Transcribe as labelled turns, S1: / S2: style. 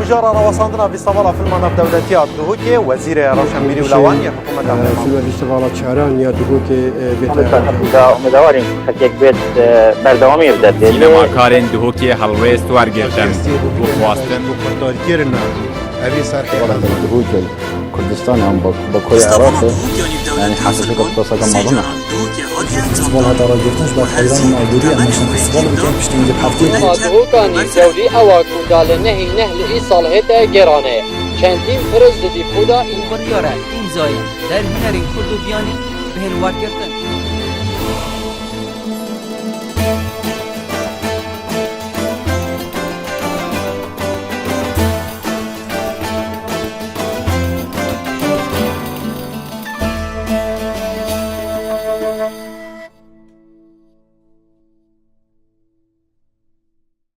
S1: جارة رواساندنا في صفالة في المناطق الدولية الدهوكي وزير روشنبيري ولواني حكومة
S2: في الاستفالة شهران يا دهوكي
S3: امیدواریم یک بیت بردوامی بدد.
S4: سینماکارên Duhokê helwest wergirtin û xwastin
S2: هذه صار
S5: ولد الدهوك كردستان هم بكل عراقي يعني حاسس بقصة مظنة
S6: فستیوال هذا را گرفتنش با حیران معبودی امشان فستیوال بکن پشتی میگه هفته
S7: دهوکانی دولي أواك ودال نهي نهل إيصال هتا جيرانه چندین فرز دی خدا این
S8: بریاره این زایم در هنرین کردوبیانی به هلوار کردن